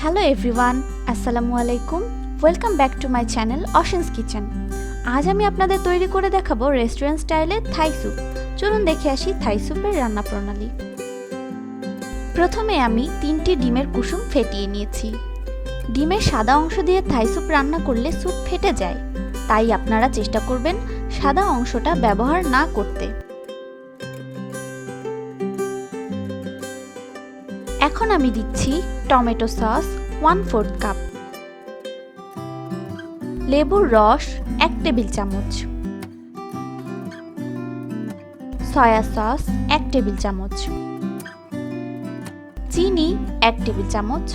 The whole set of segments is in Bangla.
হ্যালো এভরিওয়ান, আসসালামু আলাইকুম। Welcome back to my channel অশিনস কিচেন। আজ আমি আপনাদের তৈরি করে দেখাবো রেস্টুরেন্ট স্টাইলে থাই স্যুপ। চলুন দেখে আসি থাই স্যুপের রান্না প্রণালী। প্রথমে আমি 3টি ডিমের কুসুম ফেটিয়ে নিয়েছি। ডিমের সাদা অংশ দিয়ে থাই স্যুপ রান্না করলে স্যুপ ফেটে যায়, তাই আপনারা চেষ্টা করবেন সাদা অংশটা ব্যবহার না করতে। এখন আমি দিচ্ছি টমেটো সস 1/4 কাপ, লেবুর রস 1 টেবিল চামচ, সয়া সস 1 টেবিল চামচ, চিনি 1 টেবিল চামচ,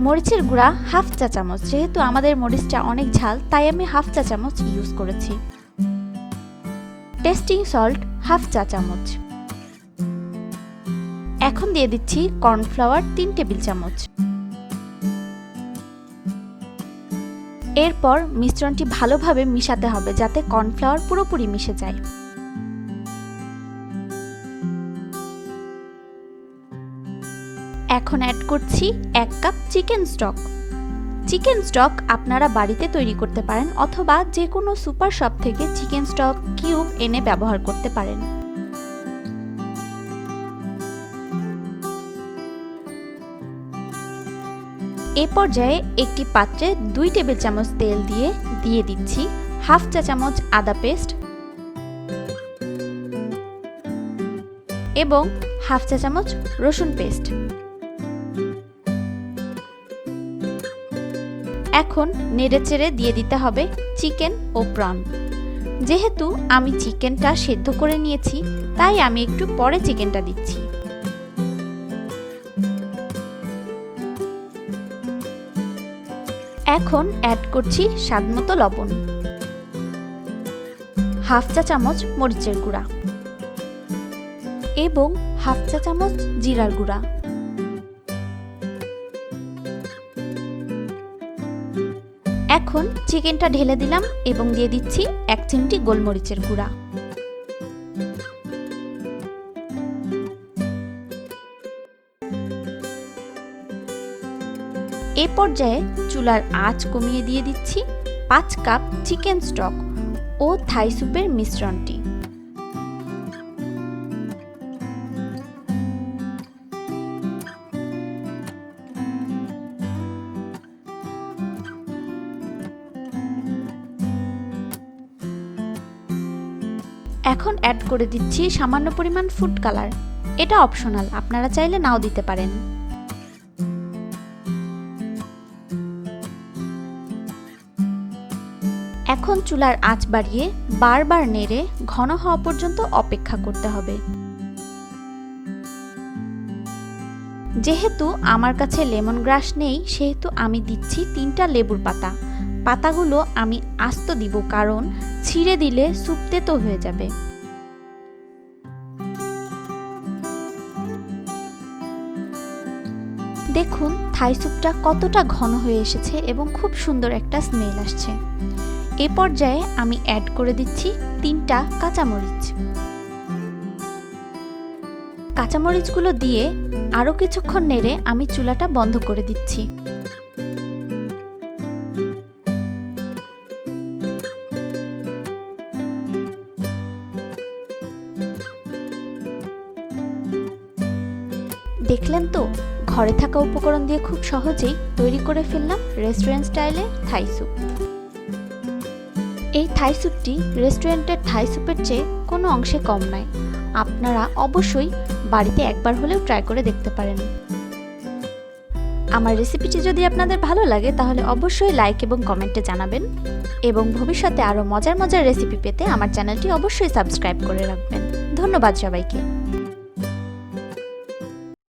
মরিচের গুঁড়া 1/2 চা চামচ। যেহেতু আমাদের মরিচটা অনেক ঝাল, তাই আমি 1/2 চা চামচ ইউজ করেছি। টেস্টিং সল্ট 1/2 চা চামচ। এখন দিয়ে দিচ্ছি কর্নফ্লাওয়ার 3 টেবিল চামচ। এরপর মিশ্রণটি ভালোভাবে মিশাতে হবে যাতে কর্নফ্লাওয়ার পুরোপুরি মিশে যায়। এখন অ্যাড করছি 1 cup chicken stock. Chicken stock আপনারা বাড়িতে তৈরি করতে পারেন অথবা যে কোনো সুপার শপ থেকে চিকেন স্টক কিউব এনে ব্যবহার করতে পারেন। এ পর্যায়ে একটি পাত্রে 2 টেবিল চামচ তেল দিয়ে দিচ্ছি 1/2 চা চামচ আদা পেস্ট এবং 1/2 চা চামচ রসুন পেস্ট। এখন নেড়েচেড়ে দিয়ে দিতে হবে চিকেন ও প্রন। যেহেতু আমি চিকেনটা সেদ্ধ করে নিয়েছি, তাই আমি একটু পরে চিকেনটা দিচ্ছি। এখন অ্যাড করছি স্বাদমতো লবণ, 1/2 চা চামচ মরিচের গুঁড়া এবং 1/2 চা চামচ জিরার গুঁড়া। এখন চিকেনটা ঢেলে দিলাম এবং দিয়ে দিচ্ছি 1 চিমটি গোলমরিচের গুঁড়া। এ পর্যায়ে চুলার আঁচ কমিয়ে দিয়ে দিচ্ছি 5 কাপ চিকেন স্টক ও থাই স্যুপের মিশ্রণটি। এখন অ্যাড করে দিচ্ছি সামান্য পরিমাণ ফুড কালার। এটা অপশনাল, আপনারা চাইলে নাও দিতে পারেন। এখন চুলার আঁচ বাড়িয়ে বারবার নেড়ে ঘন হওয়া পর্যন্ত অপেক্ষা করতে হবে। যেহেতু আমার কাছে লেমন গ্রাস নেই, সেহেতু আমি দিচ্ছি 3টা লেবুর পাতা। পাতাগুলো আমি আস্ত দিব, কারণ ছিঁড়ে দিলে স্যুপ তেতো হয়ে যাবে। দেখুন থাই স্যুপটা কতটা ঘন হয়ে এসেছে এবং খুব সুন্দর একটা স্মেল আসছে। এ পর্যায়ে আমি অ্যাড করে দিচ্ছি 3টা কাঁচামরিচ। কাঁচামরিচগুলো দিয়ে আরও কিছুক্ষণ নেড়ে আমি চুলাটা বন্ধ করে দিচ্ছি। দেখলেন তো, ঘরে থাকা উপকরণ দিয়ে খুব সহজেই তৈরি করে ফেললাম রেস্টুরেন্ট স্টাইলে থাই স্যুপ। এই থাই স্যুপটি রেস্টুরেন্টের থাই স্যুপের চেয়ে কোনো অংশে কম নয়। আপনারা অবশ্যই বাড়িতে একবার হলেও ট্রাই করে দেখতে পারেন। আমার রেসিপিটি যদি আপনাদের ভালো লাগে তাহলে অবশ্যই লাইক এবং কমেন্টে জানাবেন এবং ভবিষ্যতে আরও মজার মজার রেসিপি পেতে আমার চ্যানেলটি অবশ্যই সাবস্ক্রাইব করে রাখবেন। ধন্যবাদ সবাইকে।